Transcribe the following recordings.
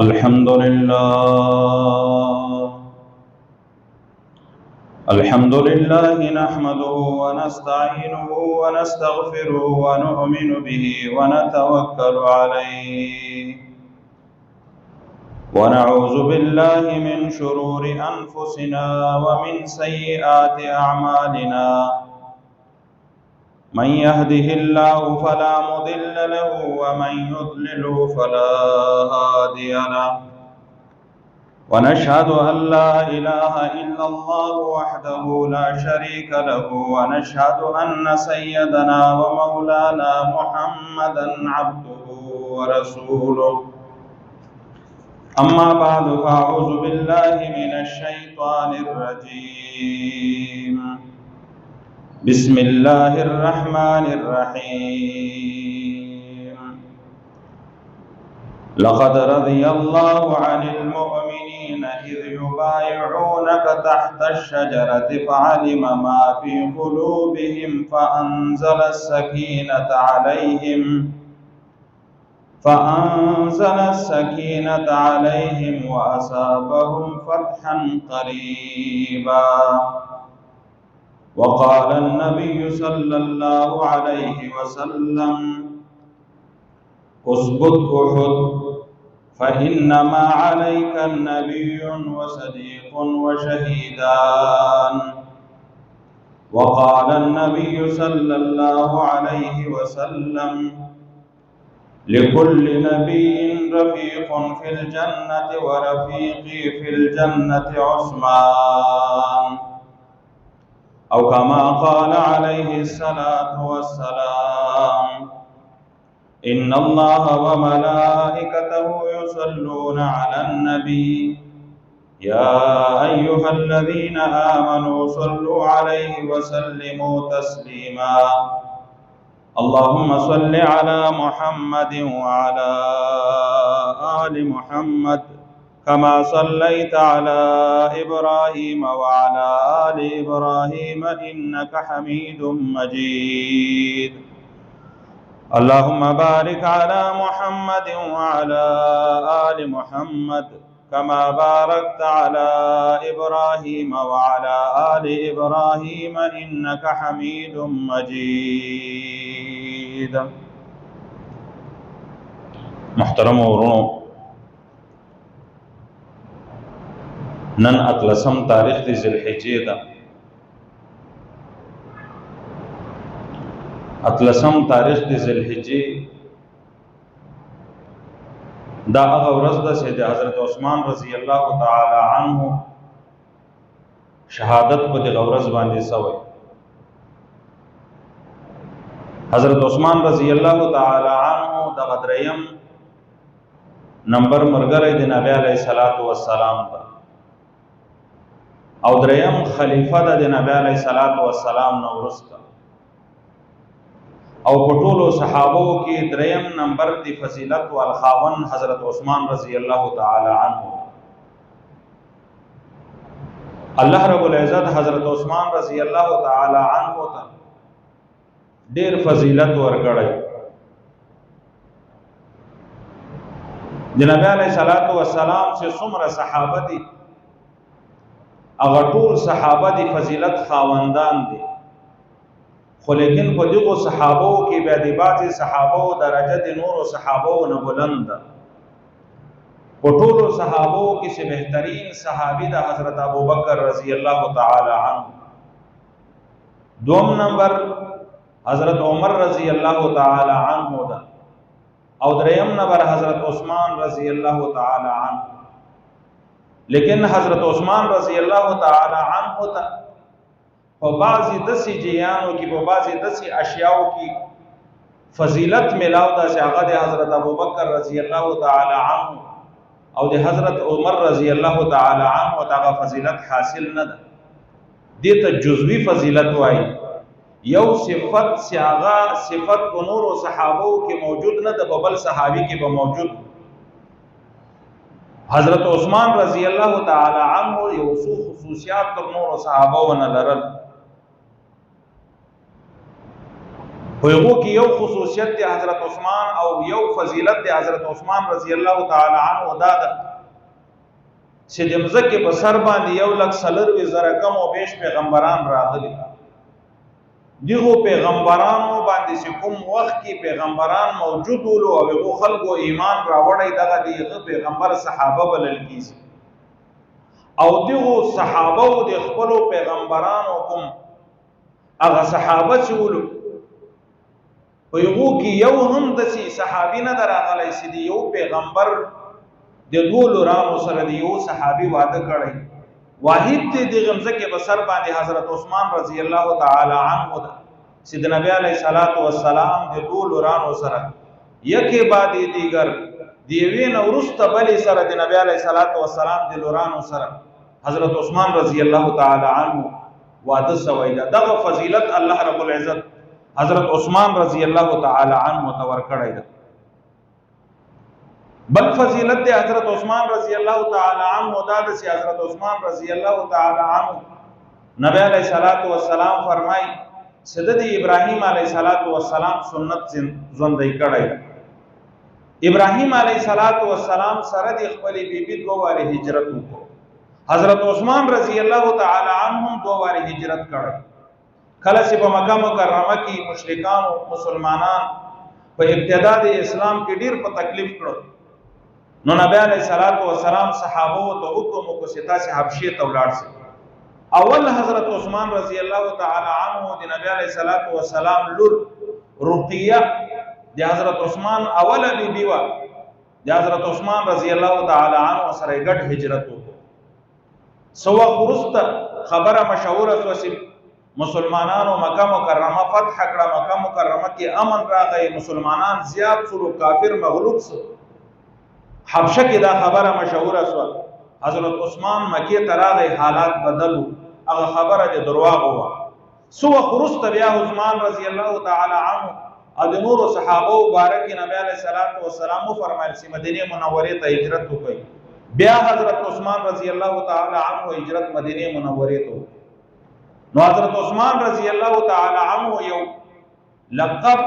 अल्हम्दुलिल्लाह नहमदुहु व नस्तईनुहु व नस्तगफिरुहु व नु'मिनु बिही व नतवक्कलु अलैहि व नऊज़ु बिल्लाहि मिन शुरूरि अनफुसिना व मिन सय्यिआति अअमालिना मन यहदिहिल्लाहु फला मुदिल्ल लहु व मन युद्लिलहु फला हादिय लहु ونشهد أن لا إله إلا الله وحده لا شريك له ونشهد أن سيدنا ومولانا محمدا عبده ورسوله أما بعد فأعوذ بالله من الشيطان الرجيم بسم الله الرحمن الرحيم لقد رضي الله عن المؤمنين إذ يبايعونك تحت الشجرة فعلم ما في قلوبهم فأنزل السكينة عليهم وأصابهم فتحا قريبا وقال النبي صلى الله عليه وسلم اثبت أحد فإنما عليك النبي وصديق وشهيدان وقال النبي صلى الله عليه وسلم لكل نبي رفيق في الجنة ورفيقي في الجنة عثمان أو كما قال عليه الصلاة والسلام إن الله وملائكته يصلون على النبي يا أيها الذين آمنوا صلوا عليه وسلموا تسليما اللهم صل على محمد وعلى آل محمد كما صليت على إبراهيم وعلى آل إبراهيم إنك حميد مجيد اللهم بارك على محمد وعلى آل محمد كما باركت على إبراهيم وعلى آل إبراهيم إنك حميد مجيد محترم ورونو نن اتلسم تاریخ دی ذوالحجې ده اتلسم تاریخ دی ذوالحجې دا هغه ورځ ده چې د حضرت عثمان رضی الله تعالی عنه شهادت په دغه ورځ باندې شوی. حضرت عثمان رضی الله تعالی عنه د غدریم نمبر مرګره د نبی علیه الصلاۃ والسلام ده او دریم خلیفہ د نبی علیه الصلاۃ والسلام نو ورسته او په ټولو صحابو کې دریم نمبر دی فضیلت او الخاون حضرت عثمان رضی الله تعالی عنه. الله رب العزت حضرت عثمان رضی الله تعالی عنه ته ډیر فضیلت ورکړی. د نبی علیه الصلاۃ والسلام چې څومره صحابه دي هغه ټول صحابه دي فضیلت خاوندان دي، خو لیکن په دغه صحابو کې بیا د بعضې صحابو درجه د نورو صحابو نه بلند ده. په ټولو صحابو کې چې بهترین صحابي د حضرت ابوبکر رضی الله تعالی عنه، دوم نمبر حضرت عمر رضی الله تعالی عنه ده او دریم نمبر حضرت عثمان رضی الله تعالی عنه. لیکن حضرت عثمان رضی الله تعالی عنه ته په بعضی دسی جیانو کې په بعضی دسی اشیاءو کې فضیلت ملاو دا چې هغه د حضرت ابوبکر رضی الله تعالی عنه او د حضرت عمر رضی الله تعالی عنه ته فضیلت حاصل نه ده. دې ته جزوی فضیلت وایي. یو صفت چې هغه صفت په نورو صحابو کې موجود نه ده، په بل صحابي کې به موجود. حضرت عثمان رضی الله تعالی عنه یو څو خصوصیات تر نورو صحابو نه لرل. خو یو کې یو خصوصیت دی حضرت عثمان او یو فضیلت دی حضرت عثمان رضی الله تعالی عنہ دا ده چې د مځکې په سر باندې 1,40,000 کم او بیش پیغمبران راغلي. دغه پیغمبرانو باندې چې کوم وخت کې پیغمبران موجود ول او هغه خلکو ایمان راوړی دغه دیغه پیغمبر صحابه بلل کیږي او دغه صحابه او د خپل پیغمبرانو کوم هغه صحابه چې ول په یو کې یو هم د صحابي نه دراغلی چې دی یو پیغمبر د دوه لورانو سره دی یو صحابي وعده کړی واحد دې د غمزه کې بسر باندې حضرت عثمان رضی الله تعالی عنہ چې د نبی علیہ الصلوۃ والسلام د دوه لورانو سره یکه بعد دیگر دیوین ورست بلی سره د نبی علیہ الصلوۃ والسلام د لورانو سره حضرت عثمان رضی الله تعالی عنہ وعده سوی دغه فضیلت الله رب العزت حضرت عثمان رضی الله تعالی عنہ تور کړی ده. بل فضیلت دی حضرت عثمان رضی الله تعالی عنہ دا د حضرت عثمان رضی الله تعالی عنہ نبی علیہ الصلوۃ والسلام فرمای سید ابراهیم علیہ الصلوۃ والسلام سنت ژوندۍ کړی. ابراهیم علیہ الصلوۃ والسلام سره د خپل بیبي دوه واره هجرت وکړ. حضرت عثمان رضی الله تعالی عنہ دوه واره هجرت کړی. کله چې په مکه مکرمه کې مشرکان او مسلمانان په ابتدا د اسلام کې ډیر په تکلیف کړو نو نبی علیہ الصلوۃ والسلام صحابه ته حکم وکړ چې تاسو حبشې ته ولاړ شئ. اول حضرت عثمان رضی الله تعالی عنہ د نبی علیہ الصلوۃ والسلام لور رقیہ د حضرت عثمان اوله بیبي وا د حضرت عثمان رضی الله تعالی عنہ سره ګډ هجرت وکړ. سو خرست خبره مشهوره شو مسلمانانو مکه مکرمه فتح کړه. مکه مکرمه کې امن راغی، مسلمانان زیات شو، کافر مغلوب شو. حبشه کې دا خبره مشهوره شو. حضرت عثمان مکه ته راغی، حالات بدلو، هغه خبره د دروغ و. سو خرست بیا عثمان رضی الله تعالی عنہ او د نور صحابه مبارک نبی علیہ الصلوۃ والسلام فرمایل چې مدینه منوره ته هجرت وکړي. بیا حضرت عثمان رضی الله تعالی عنہ هجرت مدینه منوره ته. نو حضرت عثمان رضی الله تعالی عنہ یو لقب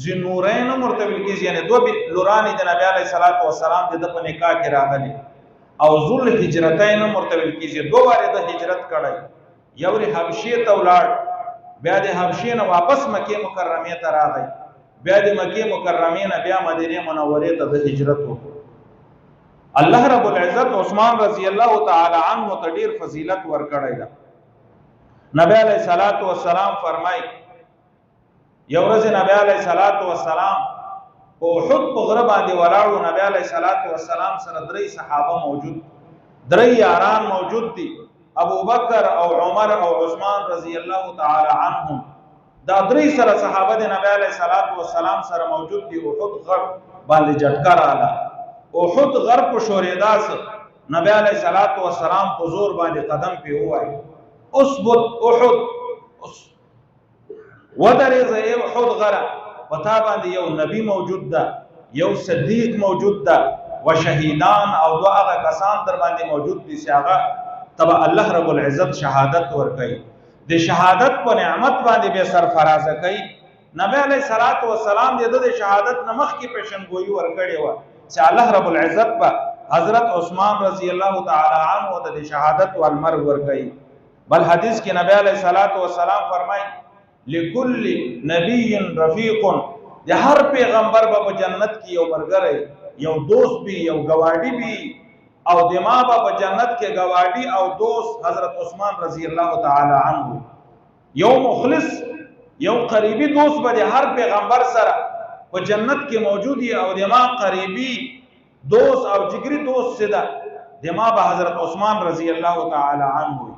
ذنورین مرتبه کیږي، یعنی دو لوران د نبی علیہ الصلوۃ والسلام د په نکاح کې راغلي او ذل هجرتین مرتبه کیږي. دوه واره د هجرت کړی، یو ری حبشې ته ولاړ، بیا د حبشې نه واپس مکه مکرمه ته راغی، بیا د مکه مکرمه نه بیا مدینه منوره ته د هجرت وکړ. الله رب العزت عثمان رضی الله تعالی عنہ ته ډیر فضیلت ورکړی ده. نبی علیہ الصلوۃ والسلام فرمای یو ورځ نبی علیہ الصلوۃ والسلام په احد په غره باندې ولاړو. نبی علیہ الصلوۃ والسلام سره درې صحابه موجود، درې یاران موجود دي، ابو بکر او عمر او عثمان رضی الله تعالی عنهم. دا درې سره صحابه د نبی علیہ الصلوۃ والسلام سره موجود دي. احد غر باندې جټکا رااله، احد غر په شوریداس نبی علیہ الصلوۃ والسلام په زور باندې قدم په وای اثبت احد ودرز احد غره وتا باندې یو نبی موجود ده، یو صدیق موجود ده، و شهیدان او دو هغه کسان در باندې موجود دي چې هغه تبع الله رب العزت شهادت ورکړي. د شهادت په نعمت باندې به سرفراز کوي. نبی علیہ الصلوۃ والسلام د شهادت نمخ کی پیشنگوئی ورکړي و چې الله رب العزت په حضرت عثمان رضی الله تعالی عنہ د شهادت والمرګ ورکړي. بل حدیث کې نبی علیہ الصلوۃ والسلام فرمای لکل نبی رفیق، د هر پیغمبر په جنت کې یو مرګری، یو دوست بھی، یو گواډی بھی، او دما په جنت کې گواډی او دوست حضرت عثمان رضی الله تعالی عنہ. یو مخلص، یو قریبی دوست به هر پیغمبر سره په جنت کې موجود دی او دما قریبی دوست او جګری دوست سره دما به حضرت عثمان رضی الله تعالی عنہ.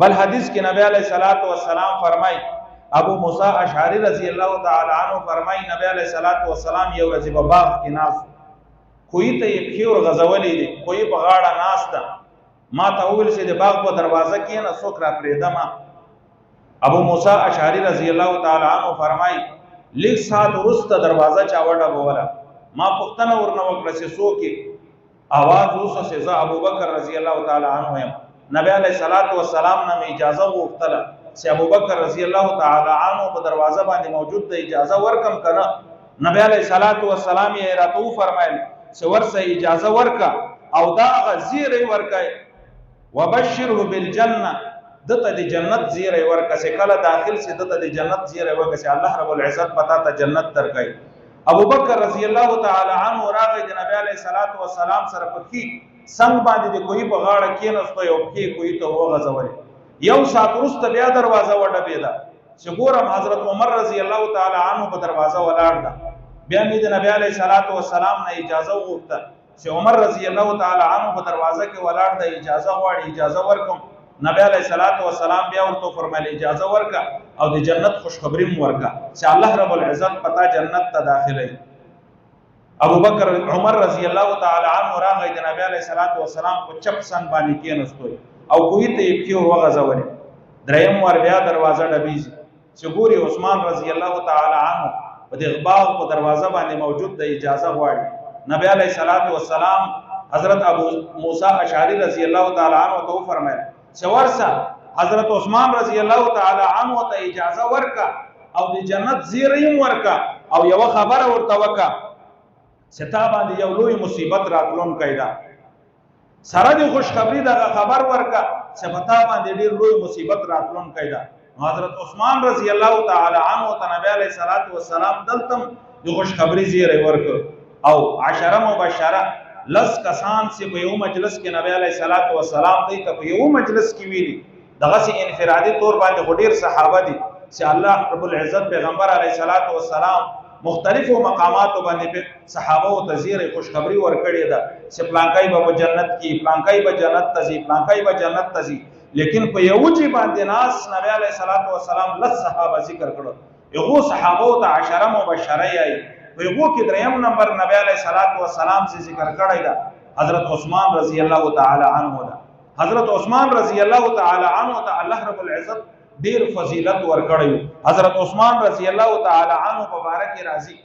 بل حدیث کې نبی علیہ الصلوۃ والسلام فرمای ابو موسی اشعری رضی الله تعالی عنہ فرمای نبی علیہ الصلوۃ والسلام یو ورځ په باغ کې ناس کوی ته یې خيور غزولې دي، کوی په غاړه ناس ده. ما ته وویل چې د باغ په دروازه کې نه څوک را پرېږدم. ابو موسی اشعری رضی الله تعالی عنہ فرمای لیک سات ورسته دروازه چا وډبوله. ما پوښتنه ورنه وکړه چې څوک आवाज وسه چې زه ابو بکر رضی الله تعالی عنہ یم. نبی علیہ الصلوۃ والسلام نے اجازه وغوښتله چې ابوبکر رضی الله تعالی عنہ په دروازه باندې موجود د اجازه ورکم کنه. نبی علیہ الصلوۃ والسلام یې راتو فرمایل چې ورسه اجازه ورکا او دا غزیر ورکای وبشره بالجنه دته د جنت زیره ورکا چې کله داخل سي دته د جنت زیره ورکا چې الله رب العزت پتا ته جنت درکای. ابوبکر رضی الله تعالی عنہ راغی د نبی علیہ الصلوۃ والسلام سره پخې څنګه باندې د کوی په غاړه کې نستو یو کې کوی ته وغځولې. یو سات وروسته بیا دروازه وډبېده چې ګورم حضرت عمر رضی الله تعالی عنہ په دروازه ولاړ ده. بیا مې د نبی علیہ الصلوۃ والسلام نه اجازه وغوښته چې عمر رضی الله تعالی عنہ په دروازه کې ولاړ ده، اجازه غواړي، اجازه ورکم. نبی علیہ الصلوۃ والسلام بیا ورته فرمایل اجازه ورکا او د جنت خوشخبری مو ورکا چې الله رب العزت پتا جنت ته داخلي. ابوبکر عمر رضی الله تعالی عنہ راغی د نبی علیہ الصلوۃ والسلام په چپ سن باندې کېناستوي او کوی ته یې پیور وغځولې. دریم ور بیا دروازه ډبیږي چې ګوري عثمان رضی الله تعالی عنہ په د باغ په دروازه باندې موجود د اجازه غواړي. نبی علیہ الصلوۃ والسلام حضرت ابو موسی اشعری رضی الله تعالی عنہ ته فرمایل چې ورسه حضرت عثمان رضی الله تعالی عنہ ته اجازه ورکا او د جنت زیریم ورکا او یو خبره ورته وکا چې تا باندې یو لوی مصیبت راتلون کیدا سره د خوشخبری دغه خبر ورکا چې پتا باندې ډیر لوی مصیبت راتلون کیدا. حضرت عثمان رضی الله تعالی عنہ ته نبی علیہ الصلوۃ والسلام دلتم د خوشخبری زیره ورک او عشره مبشره لس کسان سے په یو مجلس کې نبی علیہ الصلوۃ والسلام دی ته په یو مجلس کې ویلي دغه سي انفرادي طور باندې غډیر صحابه دي چې الله رب العزت پیغمبر علیہ الصلوۃ والسلام مختلفو مقاماتو باندې صحابه او تزیر خوشخبری ورکړی ده چې پلانکای به جنت کې، پلانکای به جنت تزي، پلانکای به جنت تزي. لیکن په یو ځای باندې ناس نبی علیہ الصلوۃ والسلام لس صحابه ذکر کړو. یو صحابه او عشره مبشره یې په یو کې دریم نمبر نبی علیہ الصلوۃ والسلام سے ذکر کړی ده حضرت عثمان رضی الله تعالی عنہ ده. حضرت عثمان رضی الله تعالی عنہ ته الله رب العزت ډیر فضیلت ورکړی. حضرت عثمان رضی الله تعالی عنہ مبارک راضی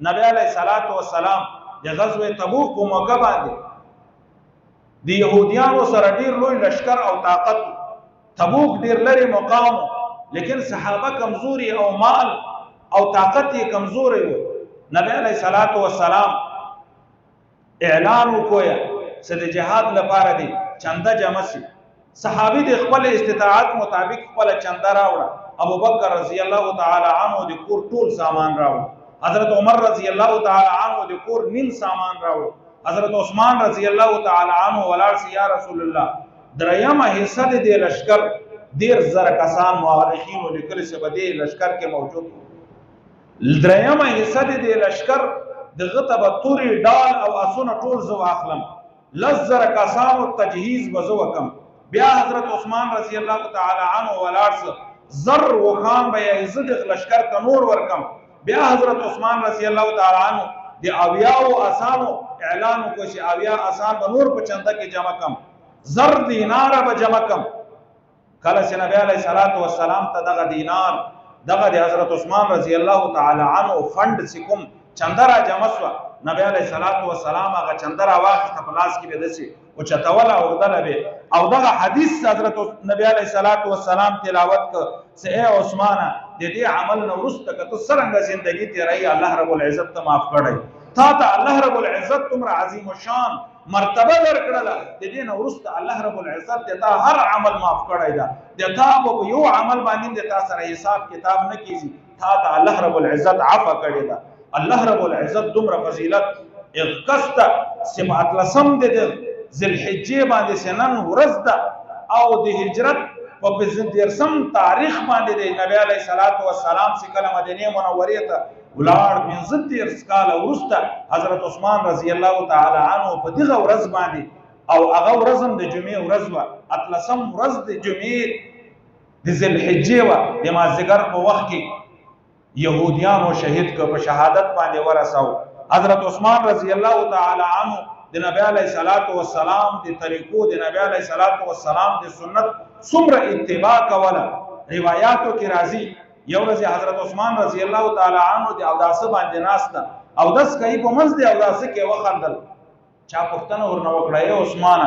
نبی علیہ الصلوۃ والسلام د غزوه تبوک په موقع باندې د يهوديانو سره ډیر لوی لشکر او طاقت، تبوک ډیر لري مقام، لیکن صحابه کمزوري او مال او طاقت یې کمزوري و. نبی علیہ الصلوۃ والسلام اعلان وکویا چې د جهاد لپاره دی چنده جمع شي. صحابي د خپل استطاعت مطابق خپل چنده راوړه. ابو بکر رضی الله تعالی عنہ د کور ټول سامان راوړ. حضرت عمر رضی الله تعالی عنہ د کور نیم سامان راوړ. حضرت عثمان رضی الله تعالی عنہ ولار سی یا رسول الله دریمه حصہ د لشکر ډیر زره کسان مورخین لیکل چې بده لشکر کې موجود. دریمه حصہ د لشکر دغه ته توري ډال او اسونه ټول زو اخلم، لزر کسانو تجهیز وزو کم. بیا حضرت عثمان رضی الله تعالی عنہ ولارس زر وخان به عزت لشکر ته نور ورکم. بیا حضرت عثمان رضی الله تعالی عنہ د اویاو اسانو اعلان کو چې اویا اسان به نور په چنده کې جمع کم، زر دینار به جمع کم. کله چې نبی علیہ الصلوۃ والسلام ته دغه دینار دغه د حضرت عثمان رضی الله تعالی عنہ فند سکم چندرا جمع شو، نبی علیہ الصلوۃ والسلام هغه چندرا واخیسته په لاس کې به دسي او چتوله او دلبه او دغه حدیث حضرت نبی علیہ الصلوۃ والسلام تلاوت ک چې اے عثمان د دې عمل نو ورسته کته سرنګ زندگی تیرای الله رب العزت ته معاف کړی. تا ته الله رب العزت تمره عظیم الشان مرتبه درکړه، د دې نو ورسته الله رب العزت ته هر عمل معاف کړی دا. د تا په یو عمل باندې د تا سره حساب کتاب نه کیږي، تا ته الله رب العزت عفو کړی دا. الله رب العزت دومره فضیلت اغکسته سبعت لسم د ذل حجې باندې سنن ورځ ده او د هجرت په 15 تاریخ باندې د نبی علیہ الصلوۃ والسلام چې کله مدینه منوره ته ولار 15 کال ورسته حضرت عثمان رضی الله تعالی عنہ په دغه ورځ باندې او هغه ورځ د جمعې ورځ و اتلسم ورځ د جمعې د ذل حجې و د مازیګر په وخت کې يهوديانو شهید کو په شهادت باندې ورساو. حضرت عثمان رضی الله تعالی عنہ د نبی علیہ الصلوۃ والسلام د طریقو د نبی علیہ الصلوۃ والسلام د سنت څومره اتباع کوله. روایتو کې راځي یو ورځ حضرت عثمان رضی الله تعالی عنہ د اوداسه باندې ناسته او داس کوي په منځ د اوداسه کې وخندل. چا پښتنه ورنه وکړه اے عثمان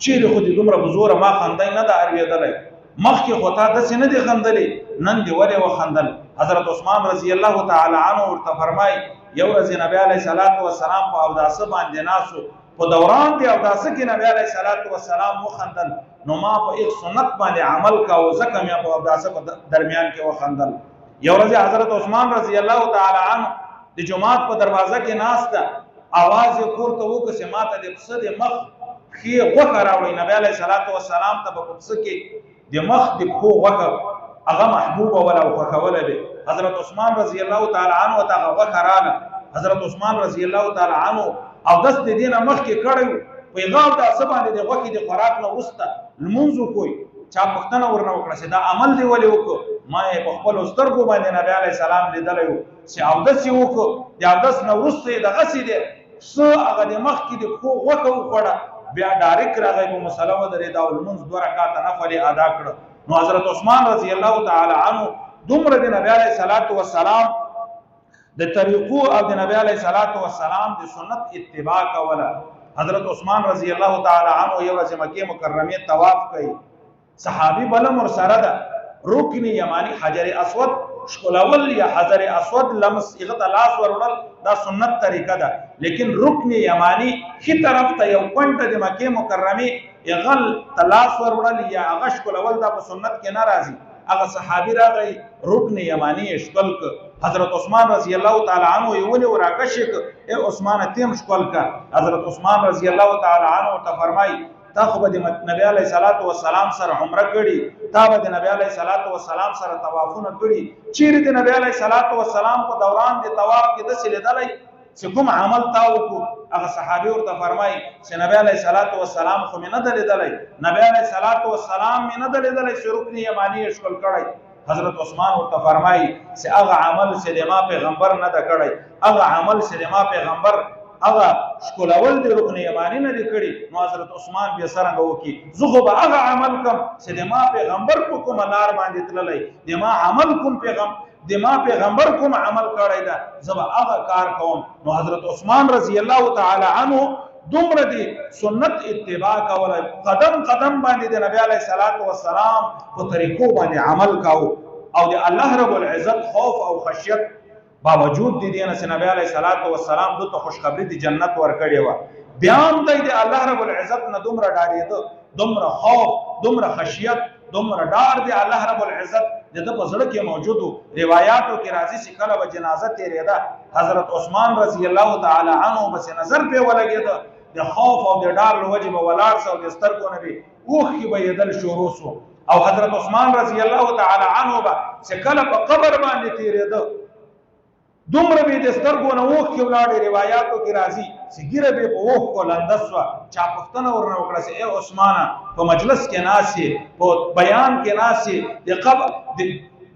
چیرې خو دې دومره بزوره ما خندای نه د ارویدلې مخکې خو تا داسې نه دي خندلې، نن دې ولې وخندل؟ حضرت عثمان رضی الله تعالی عنه ورته فرمایي یو ورځ نبی علیه الصلاة والسلام په اوداسه باندې ناسو، په دوران دی اوداسه کې نبی علیه الصلاة والسلام وخندل، نو ما په یک سنت باندې عمل کاوه ځکه مې په اوداسه په درمیان کې وخندل. یو ورځ حضرت عثمان رضی الله تعالی عنه د جماعت په دروازه کې ناسته، आवाज یې پورته وکړ چې ما ته د پسه د مخ ښې غوښه راوړئ. نبی علیه الصلاة والسلام ته په پسه کې د مخ د پښو غوښه هغه محبوبه ولا او خوښوله به. حضرت عثمان رضی الله تعالی عنه ته هغه غوښه راغله. حضرت عثمان رضی الله تعالی عنه اودس د دې نه مخکې کړی و، پیغام د څه باندې د غوښې د خوراک نه وروسته لمونځ وکړئ. چا پوښتنه ورنه وکړه چې دا عمل دی ولې وکړو؟ ما یې په خپلو سترګو باندې نبی علیه السلام لیدلی و چې اودس یې وکړو، د اودس نه وروسته یې دغسې دی څه هغه د مخکې د پښو غوښه وخوړه، بیا ډایرکټ راغی په مسله ودرېده او لمونځ 2 رکعاته نفل یې ادا کړه. نو حضرت عثمان رضی الله تعالی عنه دومره د نبی علیه الصلاة والسلام د طریقو او د نبی علیه الصلاة والسلام د سنت اتباع کوله. حضرت عثمان رضی الله تعالی عنه یو ورځ مکې مکرمې طواف کوي، صحابي بلم ورسره ده، رکن یمانی حجر اسود ښکلول یا حجر اسود لمس هغه ته لاس وروړل دا سنت طریقه ده، لیکن رکن یمانی ښي طرف ته یو کونډه د مکې مکرمې هغه ته لاس وروړل یا هغه ښکلول دا په سنت کې نه راځي. هغه صحابي راغی رکن یمانی یې ښکل کړ. حضرت عثمان رضی الله تعالی عنه یې ونیو راکش کړ، ای عثمانه تیم ښکل کړه. حضرت عثمان رضی الله تعالی عنه ته فرمایي تا خو به د نبی علیه الصلاة والسلام سره عمره کړي، تا به د نبی علیه الصلاة والسلام سره طوافونه کړي، چیرې د نبی علیه الصلاة والسلام په دوران د طواف کې داسې لیدلی چې کوم عمل تا وکړو؟ هغه صحابي ورته فرمایي چې نبی علیه الصلاة والسلام خو مې نه ده لیدلی، نبی علیه الصلاة والسلام مې نه ده لیدلی چې رکن یماني یې ښکل کړی. حضرت عثمان ورته فرمایي چې هغه عمل چې د ما پیغمبر نه ده کړی، هغه عمل چې د ما پیغمبر هغه ښکلول د رکن یماني نه دي کړي، نو حضرت عثمان بیا څرنګه وکړي؟ زه خو به هغه عمل کوم چې د ما پیغمبر په کومه لار باندې تللی، د ما عمل کوم د ما پیغمبر کوم عمل کړی ده زه به هغه کار کوم. نو حضرت عثمان رضی الله تعالی عنه دومره د سنت اتباع کوله، قدم قدم باندې د نبی علیه الصلاة والسلام په طریقو باندې عمل کاوه او د الله رب العزت خوف او خشیت باوجود د دې نه چې نبی علیه الصلاة والسلام دته خوشخبری د جنت ورکړې وه، بیا هم دی د الله رب العزت نه دومره ډارېده، دومره خوف، دومره خشیت، دومره ډار د الله رب العزت د ده په زړه کې موجود و. روایاتو کې راځي چې کله به جنازه تېرېده حضرت عثمان رضی الله تعالی عنه بس نظر پرې ولګېده، د خوف او د ډار له وجې به ولاړ سو او د سترګو نه به اوښکې بهېدل شروع سو. او حضرت عثمان رضی الله تعالی عنه به چې کله په قبر باندې تېرېده دومره به د سترګو نه اوښکې ولاړې. روایاتو کې راځي چې ږیره به په اوښکو لنده سوه. چا پوښتنه ورنه وکړه چې ای عثمانه په مجلس کې ناست یې، په بیان کې ناست یې،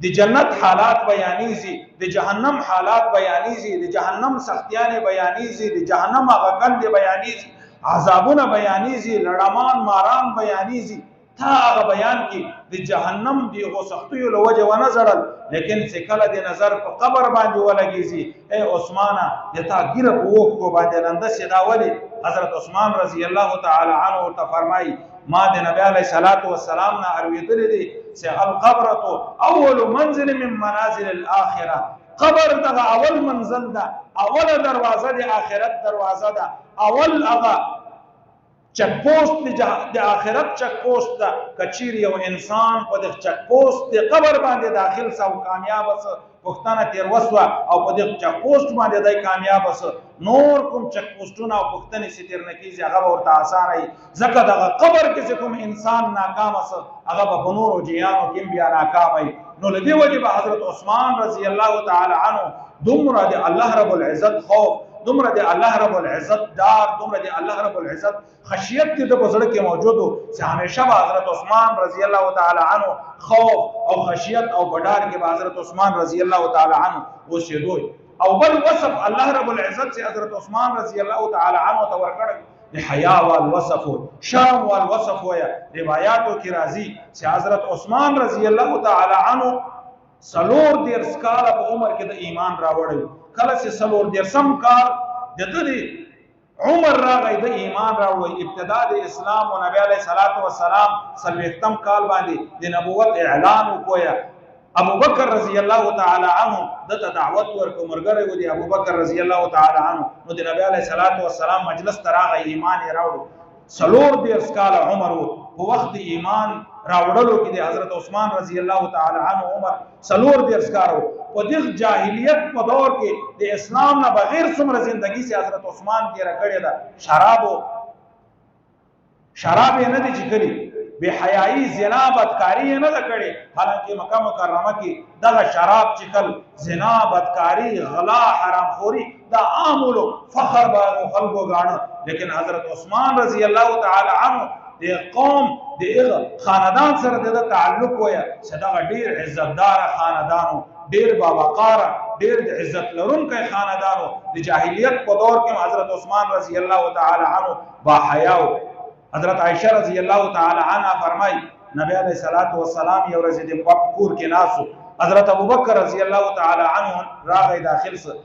د جنت حالات بیانیږي، د جهنم حالات بیانیږي، د جهنم سختیانې بیانیږي، د جهنم هغه کندې بیانیږي، عذابونه بیانیږي، لړمان ماران بیانیږي، تا هغه بیان کې د جهنم د هغو سختیو له وجې ونه ژړل، لیکن چې کله د نظر په قبر باندې ولګېږي ای عثمانه د تا ږیره په اوښکو باندې لنده شي دا ولې؟ حضرت عثمان رضی الله تعالی عنه ورته فرمایي ما د نبی علیه الصلاة والسلام نه اورېدلی دی چې القبرة اول منزل من منازل الاخره، قبر دغه اول منزل ده، اوله دروازه د آخرت دروازه ده، اول هغه چک پوسټ د آخرت چک پوسټ ده. کچیر یو انسان په دغه چک پوسټ د قبر باندې داخل سو کامیاب سه، پښتنه تیر وسوه او په دغه چک پوسټ باندې دی کامیاب سه، نور کوم چک پوسټونه او پښتنې چې تیر نه کیږي هغه به ورته اسانه وي، ځکه دغه قبر کې چې کوم انسان ناکامه سه هغه به په نورو جیانو کې بیا ناکام وي. نو له دې وجې به حضرت عثمان رضی الله تعالی عنه دومره د الله رب العزت خوف، دومره د الله رب العزت دار، دومره د الله رب العزت خشیت د په زړه کې موجود و چې همیشه به حضرت عثمان رضی الله تعالی عنه خوف او خشیت او بډار کې به حضرت عثمان رضی الله تعالی عنه اوسېدو. او بل وصف الله رب العزت چې حضرت عثمان رضی الله تعالی عنه ته ورکړی د حیا والوصف، شرم والوصف ویا. روایاتو کې راځي چې حضرت عثمان رضی الله تعالی عنه 4 کاله په عمر کې د ایمان راوړی. کله چې 4 کال د ده عمر راغی د ایمان راوړ ابتدا د اسلام او نبی علیہ الصلوۃ والسلام سلوختم کال باندې د نبوت اعلان وکویا ابو بکر رضی الله تعالی عنہ دته دعوت ورکو مرګره و دی ابو بکر رضی الله تعالی عنہ نو د نبی علیہ الصلوۃ والسلام مجلس تراغی ایمان راوړ سلور د اسکال عمر په وخت ایمان راوړلو کې د حضرت عثمان رضی الله تعالی عنہ عمر سلور د اسکارو په دغه جاهلیت په دور کې د اسلام نه بغیر څومره ژوندۍ سي حضرت عثمان کې راکړی دا شراب نه دي چې کړي بے حیائی زنا بدکاری نه کړي حالانکه مکه مکرمه کې دغه شراب چکل زنا بدکاری غلا حرام خوري دا عاملو فخر باغ خلقو غاڼه لیکن حضرت عثمان رضی الله تعالی عنہ د قوم د خاندان سره د تعلق ویا صدقه ډیر عزتدار خاندانو ډیر باوقار ډیر د عزت لرونکو خاندانو د جاهلیت په دور کې حضرت عثمان رضی الله تعالی عنہ با حیا حضرت عائشہ رضی الله تعالی عنها فرمای نبی علیہ الصلوۃ والسلام یو ورځ د کور کې ناسو حضرت ابو بکر رضی الله تعالی عنہ راغی داخل سه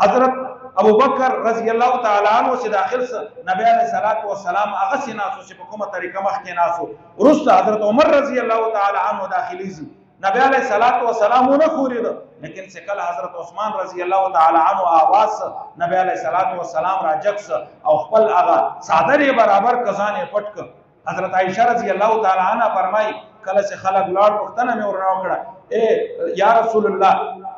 حضرت ابو بکر رضی الله تعالی عنہ سے داخل سه نبی علیہ الصلوۃ والسلام هغه سي ناسو چې په کومه طریقه مخ کې ناسو ورسته حضرت عمر رضی الله تعالی عنہ داخلي سي نبی علیہ الصلوۃ والسلام نه خورید لیکن سکل حضرت عثمان رضی الله تعالی عنہ आवाज نبی علیہ الصلوۃ والسلام راجکس او خپل هغه صادر برابر کزانه پټک حضرت عائشہ رضی الله تعالی عنہ فرمای کله سے خلق لاړ پختنه مې ورناو کړه اے یا رسول الله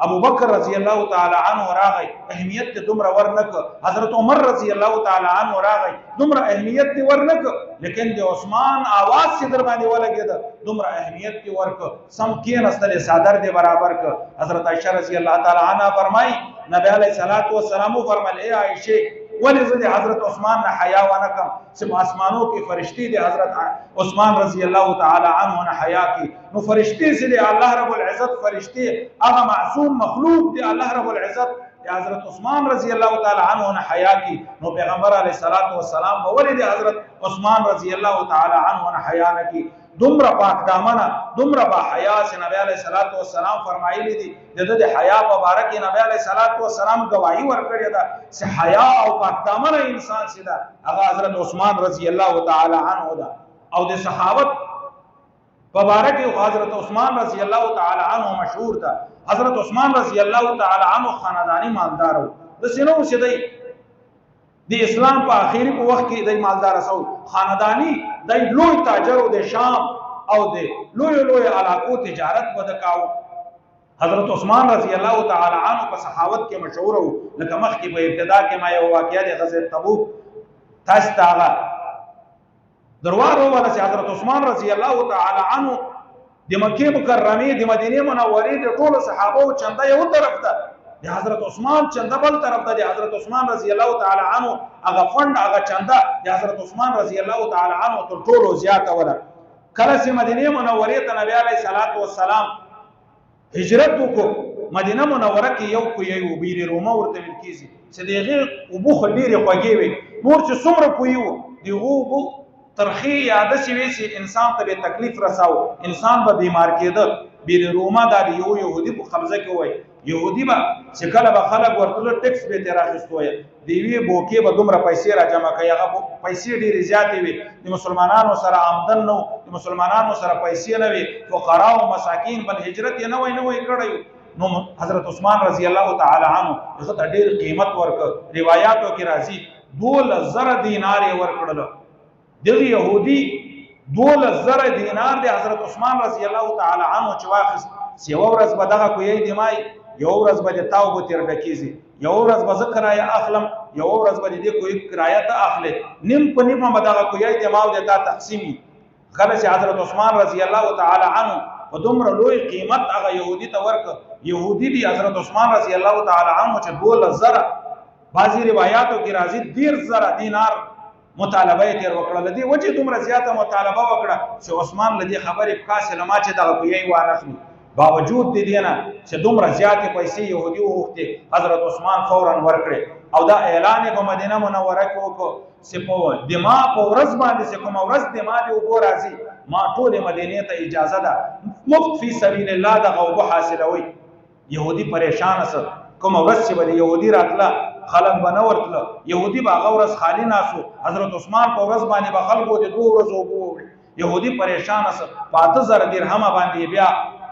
ابو بکر رضی الله تعالی عنہ راغی اهمیت دومره ورنک حضرت عمر رضی الله تعالی عنہ راغی دومره اهمیت ورنک لیکن د عثمان आवाज سے در باندې ولګید دومره اهمیت ورک سم کې نستل صادر دی برابر ک حضرت عائشہ رضی الله تعالی عنہ فرمای نبی علیہ الصلوۃ والسلام فرمایل اے عائشہ ولذ حضرت عثمان نے حیا ونکم سب آسمانوں کے فرشتے دے حضرت عثمان رضی اللہ تعالی عنہ نے حیا کی نو فرشتے سے دے اللہ رب العزت فرشتے اغا معصوم مخلوق دے اللہ رب العزت حضرت عثمان رضی اللہ تعالی عنہ نے حیا کی نو پیغمبر علیہ الصلوۃ والسلام ولید حضرت عثمان رضی اللہ تعالی عنہ نے حیا کی دومره پاک دامنه دومره با حیا سے نبی علیہ الصلوۃ والسلام فرمایلی دي د حیا په باره کې نبی علیہ الصلوۃ والسلام گواہی ورکړی دا چې حیا او پاک دامنه انسان سیدا هغه حضرت عثمان رضی الله تعالی عنہ دا او د صحابت په باره کې حضرت عثمان رضی الله تعالی عنہ مشهور دا حضرت عثمان رضی الله تعالی عنہ خاندانی مالدار د سينو سیدای د اسلام په اخیری په وخت کې د مالدار سو خاندانی د لوی تاجر او د شام او د لوی علاقو تجارت ودکاو حضرت عثمان رضی الله تعالی عنہ په صحاوت کې مشهور وو لکه مخ کې په ابتدا کې ما یو واقعیا د غزوه تبوک تاسو تاغه دروازه ولا حضرت عثمان رضی الله تعالی عنہ د مکه مکرمه د مدینه منوره د ټول صحابه او چنده یو طرف ته د حضرت عثمان چنده بل طرف ته د حضرت عثمان رضی الله تعالی عنہ هغه فند هغه چنده د حضرت عثمان رضی الله تعالی عنہ تر ټولو زیاته ولا کله چې مدینه منوره ته نبی علیہ الصلوۃ والسلام هجرت وکړو مدینه منوره کې یو کوی بیر رومه ورته ویل کیږي چې دغه ابو خلیر خوږی وي نور چې څومره کوی وو دیغه ابو ترخی یاد شي انسان ته تکلیف رساو انسان به بیمار کېده بیر رومه دا یو يهودي په قبضه کې وای يهودي با چې کله به خلک ورته ټیکس به تیر اخیستوي دی وی بوکي به دومره پیسې را جمع کوي هغه پیسې ډېرې زیاتې وي د مسلمانانو سره آمدن نو د مسلمانانو سره پیسې نه وي فقرا او مساکین بل هجرت نه وای کړی نو حضرت عثمان رضی الله تعالی عنہ هغه ته ډېر قیمت ورک روایتو کې راځي 2000 دینار ورکړل دغه يهودي 2000 دینار د حضرت عثمان رضی الله تعالی عنہ چې واخیست یو ورځ به دغه کوی دی مای یو ورځ به تاو به تیر ډکیږي یو ورځ به ذکر یا اخلم یو ورځ به دې کوی کرایه ته اخلي نیم په نیم به دغه کوی دی ماو د تا تقسیمی کله چې حضرت عثمان رضی الله تعالی عنہ په دومره لوی قیمت هغه يهودي ته ورک يهودي دی حضرت عثمان رضی الله تعالی عنہ چې 2000 بعضی روایتو کې راځي 10000 دینار مطالبه تیر وکړه لدی وجه دومره زیاته مطالبه وکړه چې عثمان لدی خبرې پکاسه لما چې دغه کوی وانخلي باوجود د دې نه چې دومره زیاتې پیسې يهودي وغوښتي حضرت عثمان فورا ورکړي او دا اعلان په مدینه منوره کې وکړو چې په دما په ورځ باندې چې کوم ورځ دما دی وګور راځي ما ټول مدینه ته اجازه ده مفت فی سبیل الله د غوبه حاصلوي يهودي پریشان سره کوم ورځ چې به يهودي راتله خلک به نه ورتله، یهودي به هغه ورځ خالي ناست و. حضرت عثمان په ورځ باندې به خلکو د 2 ورځو اوبه ووړي. یهودي پریشانه سه، په 8000 درهمه باندې بیا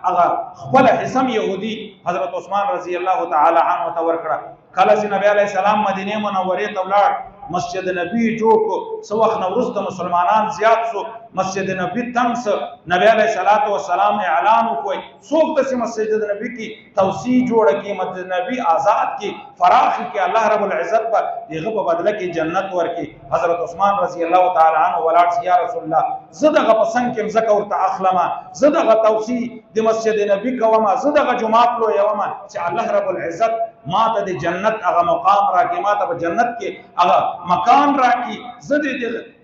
هغه خپله حصه یهودي حضرت عثمان رضی الله تعالی عنه ته ورکړه. کله چې نبی علیه السلام مدینې منورې ته ولاړ، مسجد نبی جوړ کو. څه وخت نه وروسته مسلمانان زیات سو، مسجد نبی تنګ سو. نبی علیه الصلاۃ والسلام اعلان وکړ څوک داسې مسجد نبی کې توسیع جوړه کړي، مسجد نبی آزاد کړي، فراخ کړي، الله رب العزت به دغه په بدله کې جنت ورکړي. حضرت عثمان رضی الله تعالی عنه ولاړ چې یا رسول الله زه دغه په څنګ کې مځکه ورته اخلمه، زه دغه توسیع د مسجد نبی کومه، زه دغه جومات لویومه چې الله رب العزت ما ته د جنت هغه مقام راکړي، ما ته په جنت کې هغه مکان راکړي. زه د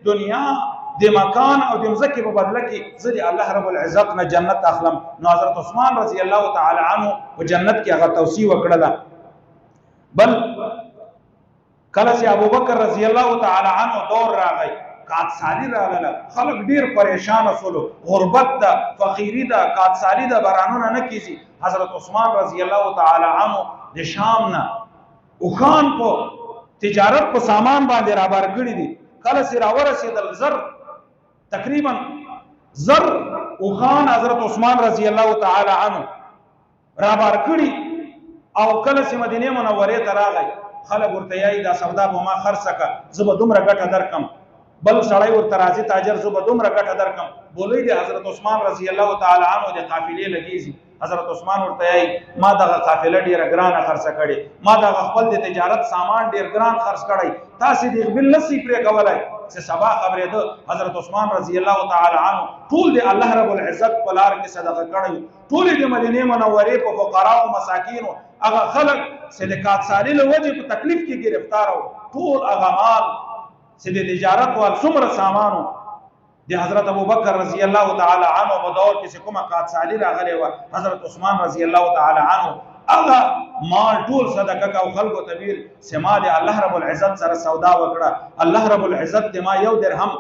دنیا د مکان او د مځکې په بدله کې زه د الله رب العزت نه جنت اخلم. نو حضرت عثمان رضی الله تعالی عنه په جنت کې هغه توسیع وکړله. بل کله چې ابوبکر رضی الله تعالی عنه دور راغی، کاتسالی راغله، خلک ډیر پریشان شول، غربت ده، فقیری ده، کاتسالی ده، بارانونه نه کیږي. حضرت عثمان رضی الله تعالی عنه د شام نه اوخان په تجارت په سامان باندې رابار کړی دي. کله چې راورسېدل زر تقریبا زر اوخان حضرت عثمان رضی الله تعالی عنه رابار کړي، او کله چې مدینه منورې ته راغی خلک ورته یې دا سودا به ما خرڅه کړه، زه به دومره ګټه درکم. بل سړی ورته راځي تاجر، زه به دومره ګټه درکم. بولې د حضرت عثمان رضی الله تعالی عنه د قافلې لګیږي. حضرت عثمان ورته یې ما دغه قافله ډیره ګرانه خرڅه کړې، ما دغه خپل د تجارت سامان ډیر ګران خرڅ کړی، تاسې د بل نسی پرې کولای. چې سبا خبرېده حضرت عثمان رضی الله تعالی عنه ټول د الله رب العزت په لار کې صدقه کړی، ټول د مدینه منورې په فقراء او مساکینو هغه خلک چې د کاتسالي له وجې په تکلیف کې گرفتار وو، ټول هغه مال چې د تجارت وال څومره سامانو د حضرت ابوبکر رضی الله تعالی عنه په دور کې کومه کاتسالي راغلی وه، حضرت عثمان رضی الله تعالی عنه هغه مال ټول صدقه کا خلکو ته ویل چې ما د الله رب العزت سره سودا وکړه. الله رب العزت د ما 1 درهم،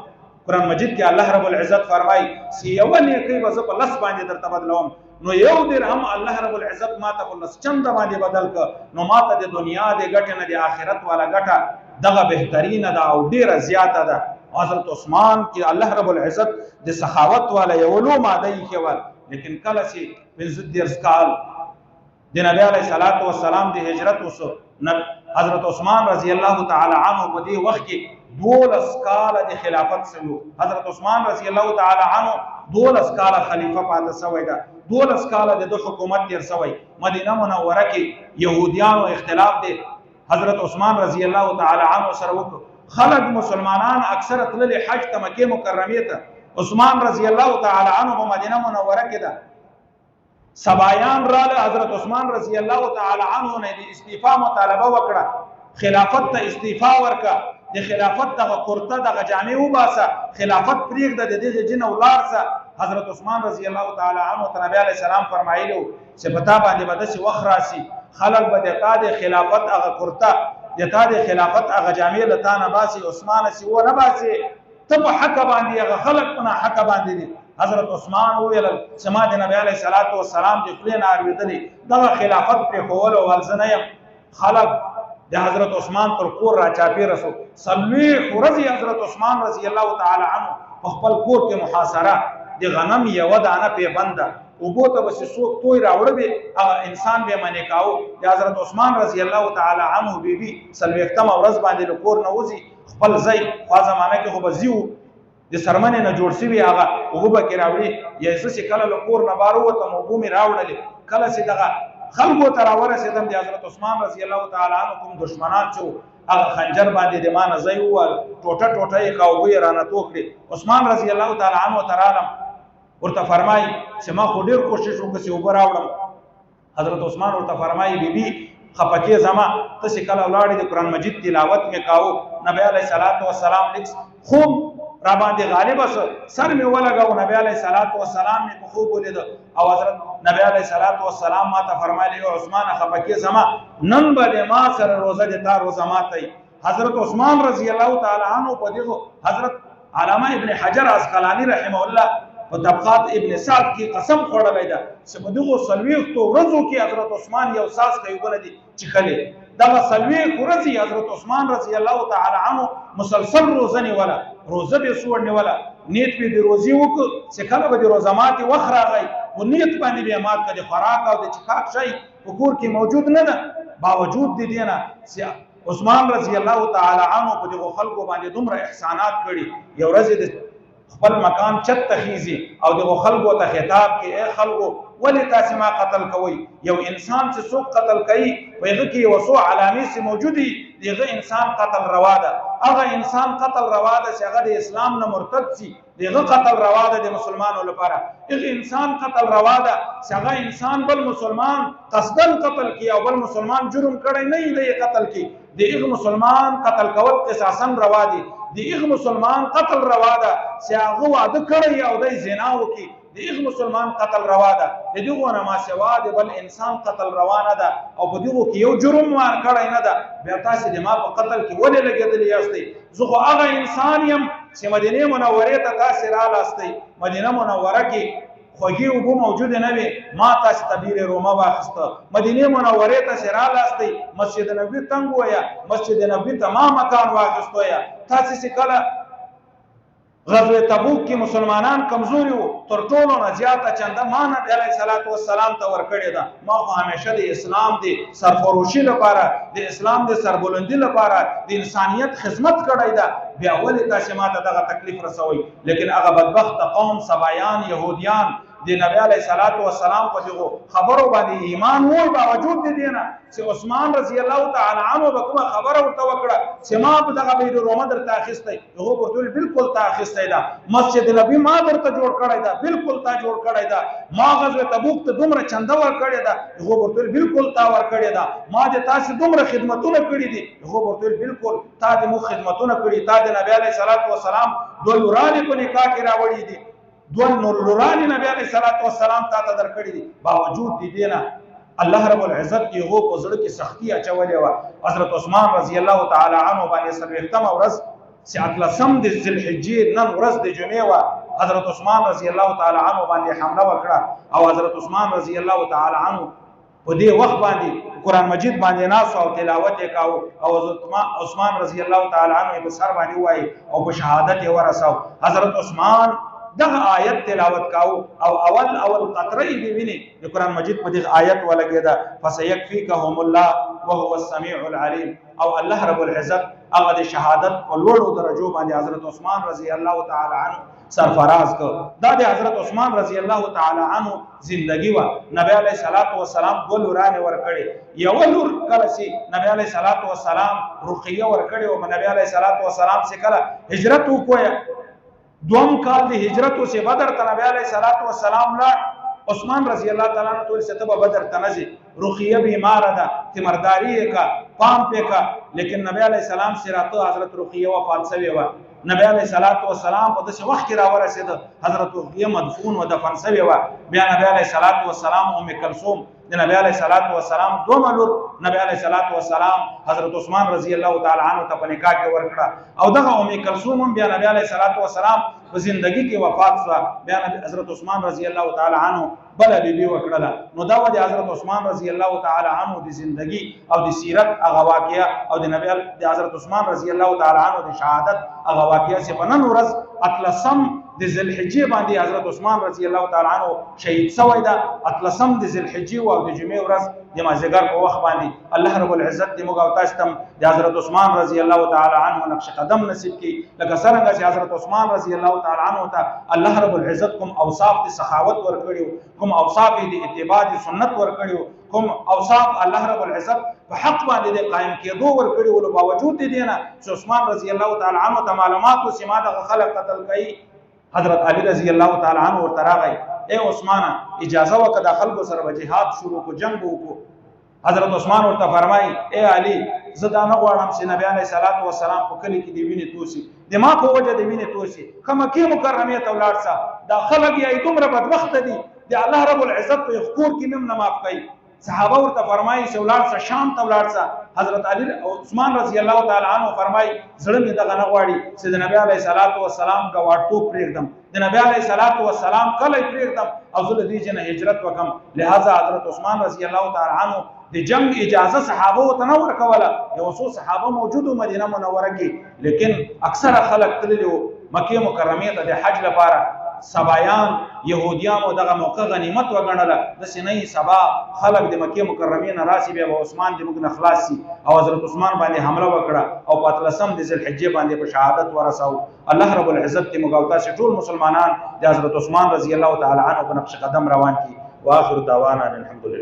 قرآن مجید کې الله رب العزت فرمایي چې یو نیکي به زه په لس باندې درته بدلوم، نو 1 درهم الله رب العزت ما ته په لس چنده باندې بدل کړ. نو ما ته د دنیا د ګټې نه د آخرت والا ګټه دغه بهترینه ده او ډیره زیاته ده. حضرت عثمان کې الله رب العزت د سخاوت والا یو لو ماده یې کول. لیکن کله چې 15 کال د نبی علیه الصلاۃ والسلام د هجرت وسو، حضرت عثمان رضی الله تعالی عنه په دې وخت کې 12 کال د خلافت سلو. حضرت عثمان رضی الله تعالی عنه 12 کال خلیفہ پاتې شوی دا، 12 کال د حکومت تیر شوی. مدینه منوره کې يهوديانو اختلاف دی، حضرت عثمان رضی الله تعالی عنه سره وکړ. خلق مسلمانان اکثر تللی حج ته مکه مکرمه ته، عثمان رضی الله تعالی عنه په مدینه منوره کې ده. سبایان راله، حضرت عثمان رضی الله تعالی عنه نه د استعفا مطالبه وکړه، خلافت ته استعفا ورکا، د خلافت دغه قرطه دغه جامع وباسه، خلافت پرېږده، د دې جن ولاړسه. حضرت عثمان رضی الله تعالی عنه ته نبی علیه السلام فرمایلو چې په تا باندې به داسې وخت راسي خلک به د تا د خلافت هغه قرطه، د تا د خلافت هغه جامع له تا نه باسي، عثمان سي ونه باسي، ته په حق باندې هغه خلک په ناحقه باندې دي. حضرت عثمان وویل چې ما د نبی علیه الصلاۃ والسلام د خولې نه اورېدلي دغه خلافت پرېښولو ول زه نه یم. خلک د حضرت عثمان تر کور را چاپېره سو، 40 ورځې حضرت عثمان رضی الله تعالی عنه په خپل کور کې محاصره، د غنم یوه دانه پیبنده، اوبو ته به چې څوک توی راوړه به هغه انسان به منې کاوه. د حضرت عثمان رضی الله تعالی عنه بیبي 40مه ورځ باندې له کور نه وځي خپل ځای، خوا زمانه کې خو به ځي و، د سرمنې نه جوړ شوي هغه اوبه به کې راوړي، یا زه چې کله له کور نه بار ووتم اوبو مې راوړلې. کله چې دغه خلکو ته راورسېدم د حضرت عثمان رضی الله تعالی عنه کوم دشمنان چې هغه خنجر باندې د ما نه ځای ووهل، ټوټه ټوټه یې کړه، اوبه یې رانه تو کړې. عثمان رضی الله تعالی عنه ته رالم، ورته فرمایي چې ما خو ډېر کوشش وکړ چې اوبه راوړم. حضرت عثمان ورته فرمایي بیبي خفه کې زما، ته چې کله ولاړې د قرآن مجید تلاوت مې کاوه، نبی علیه الصلاۃ والسلام لیک خوب را باندې غالب سر مې ولګاو، نبی علیه الصلاۃ والسلام مې په خوب ولید او حضرت نبی علیه الصلاۃ والسلام ما ته فرمایلی عثمان خفه کې زما، نن به ما سره روزه د تا روزه ماتئ. حضرت عثمان رضی الله تعالی عنه په دغه حضرت علامه ابن حجر عسقلانی رحمه الله په طبقات ابن سعد کې قسم خوړلی ده چې په دغو 40 ورځو کې حضرت عثمان یو ساس کوي بل دي چخلې دغه څلوېښت ورځې حضرت عثمان رضی الله تعالی عنه مسلسل روزه نیوله، روزه به سوړ نیوله، نیت به د روزي وکړ چې کله به د روزه ماتې وخت راغی خو نیت باندې به یې مات کړ، د خوراک او د څښاک شی په کور کې موجود نه ده. باوجود د دې نه چې عثمان رضی الله تعالی عنه په دغو خلکو باندې دومره احسانات کړي، یو ورځ د خپل مکان چت ته خیزي او دغو خلکو ته خطاب کې ای خلکو ولې تاسې ما قتل کوئ؟ یو انسان چې څوک قتل کوي په هغه کې یو څو علامې چې موجودې دي، دغه انسان قتل روا ده. هغه انسان قتل روا ده چې هغه د اسلام نه مرتد شي، دغه قتل روا ده د مسلمانو لپاره. هغه انسان قتل روا ده چې هغه انسان بل مسلمان قصدن قتل کی او بل مسلمان جرم کړی نه دی قتل کی، دغه مسلمان قتل کول قصاصا روا دي. دغه مسلمان قتل روا ده چې هغه واده کړی او د زنا وکي، دغه مسلمان قتل روا ده. د دغه نه ما سوا د بل انسان قتل روا نه ده او په دغه کې یو جرم ور کړی نه ده، بیا تاسو د ما په قتل کې ولې لګېدلی یاستئ؟ زه خو هغه انسان یم چې مدینه منورې ته تاسو رالاستئ، مدینه منوره کې خوږې اوبه موجودې نه وې، ما تاسو ته بیرې رومه واخیسته، مدینې منورې ته رالاستئ، مسجد نبوي تنګ ویه، مسجد نبوي ته ما مکان واخیستو یا تاسو چې کله غزوه تبوک کې مسلمانان کمزوري وو، تر ټولو نه زیاته چنده ما نبی علیه الصلاۃ والسلام ته ورکړې ده. ما خو همیشه د اسلام د سرفروشي لپاره، د اسلام د سربلندي لپاره، د انسانیت خدمت کړی ده، بیا ولې تاسې ما ته دغه تکلیف رسوئ؟ لیکن هغه بدبخت قوم سبایان یهودیان د نبی علیه الصلاۃ والسلام په دغو خبرو باندې ایمان وای، باوجود د دې نه چې عثمان رضی الله تعالی عنه به کومه خبره ورته وکړه چې ما په دغه بیر رومه درته اخیستی، هغه ورته ویل بالکل تا اخیستی ده، مسجد نبی ما درته جوړ کړی ده، بالکل تا جوړ کړی ده، ما غزوه تبوک ته دومره چنده ورکړې ده، هغه ورته ویل بالکل تا ورکړې ده، ما د تاسې دومره خدمتونه کړي دي، هغه ورته ویل بالکل تا د موږ خدمتونه کړي، تا د نبی علیه الصلاۃ والسلام دوه لورانې په نکاح کې راوړي دي، دوه لورانې نبی علیه الصلاۃ والسلام تا ته درکړي دي. باوجود د دې نه الله رب العزت کې هغو په زړه کې سختي اچولې وه. حضرت عثمان رضی الله تعالی عنه باندې څلوېښتمه ورځ چې اتلسم د ذوالحجې نن ورځ د جمعې وه، حضرت عثمان رضی الله تعالی عنه باندې حمله وکړه او حضرت عثمان رضی الله تعالی عنه په دې وخت باندې قرآن مجید باندې ناست او تلاوت یې کاوه او حضرت عثمان رضی الله تعالی عنه یې په سر باندې ووایي او په شهادت یې ورساو. حضرت عثمان دغه آیت تلاوت کاو او اول قطره دی ویني د قرآن مجید په دغه آیت ولګېده فسيكفيكهم الله وهو السميع العليم، او الله رب العزت هغه د شهادت په لوړو درجو باندې حضرت عثمان رضی الله تعالی عنه سرفراز کو. دا د حضرت عثمان رضی الله تعالی عنه زندگی و. نبی علیہ الصلوۃ والسلام دو لورانې ورکړي، یو لور کله چې نبی علیہ الصلوۃ والسلام رقیه ورکړي او نبی علیہ الصلوۃ والسلام چې کله هجرت وکړ دوم کال د هجرت او سے بدر ته نبی علیہ الصلوۃ والسلام لا عثمان رضی الله تعالی عنہ ټول ستبه بدر تنزي رقیه بیمار ده تمرداری کا پام په کا، لیکن نبی علیہ السلام سراته حضرت رقیه وفات شوی و. نبی علیہ الصلوۃ والسلام په دغه وخت کې راورسید، حضرت رقیه مدفون و دفن شوی و. بیا نبی علیہ الصلوۃ والسلام ام کلثوم د نبی علیہ الصلوۃ والسلام دوه لور نبی علیہ الصلوۃ والسلام حضرت عثمان رضی الله تعالی عنہ ته په نکاح کې ورکړه او دغه ام کلثوم هم بیا نبی علیہ الصلوۃ والسلام په زندگی کې وفات شو. بیا حضرت عثمان رضی الله تعالی عنہ بل بیبي وکړه. نو دا د حضرت عثمان رضی الله تعالی عنہ د زندگی او د سیرت هغه واقعیا او د نبی د حضرت عثمان رضی الله تعالی عنہ د شهادت هغه واقعیا چې په نن ورځ اتلسم د ذوالحجې باندې حضرت عثمان رضی الله تعالی عنہ شهید شوی ده. اتلسم د ذوالحجې او د جمعې ورځ د مازدیګر په وخت باندې الله رب العزت دې موږ او تاسو ته د حضرت عثمان رضی الله تعالی عنہ نقش قدم نصیب کړي، لکه څنګه چې حضرت عثمان رضی الله تعالی عنہ ته الله رب العزت کوم اوصاف د سخاوت ورکړي، کوم اوصاف د اتباع د سنت ورکړي، کوم اوصاف الله رب العزت په حق باندې قائم کېدو ورکړي، ول باوجود دې نه چې عثمان رضی الله تعالی عنہ ته معلومات او سما د خلق قتل کوي. حضرت علی رضی الله تعالی عنہ ورته راغی، اے عثمان اجازه وکړه د خلکو سره جهاد شروع کو، جنگ وکړو. حضرت عثمان ورته فرمای، اے علی زه دا نه غواړم چې نبی علیہ الصلوۃ والسلام په کلی کې دی ویني توسی، د ما په وجه دی ویني توسی، کومه کې مکرمه ته ولاړ شه، دا خلک یې دومره بدبخت دي د الله رب العزت په خور کې مم نه معاف کوي. صحابه ورته فرمایي چې ولاړ شه شام ته ولاړ شه. حضرت علی او عثمان رضی الله تعالی عنہ فرمایي زړه مې دغه نه غواړي چې د نبی علیہ الصلوۃ والسلام غواړتو پرېږدم، د نبی علیہ الصلوۃ والسلام کله پرېږدم او زه د دې نه هجرت وکم. لہذا حضرت عثمان رضی الله تعالی عنہ د جنگ اجازه صحابه ته نه ورکوله. یو څو صحابه موجودو مدینه منوره کې، لیکن اکثره خلک تللي مکه مکرمه ته د حج لپاره. سبایان يهوديانو دغه موقع غنیمت وګڼله. داسې نه سبا خلک د مکې مکرمې نه راسي، بیا به عثمان د موږ نه خلاص سي او حضرت عثمان باندې حمله وکړه او په 13 د ذوالحجې باندې په شهادت ورساو. الله رب العزت دې موږ او تاسې ټول مسلمانان د حضرت عثمان رضی الله تعالی عنه په نقش قدم روان کړي. واخر دعوانا الحمد لله.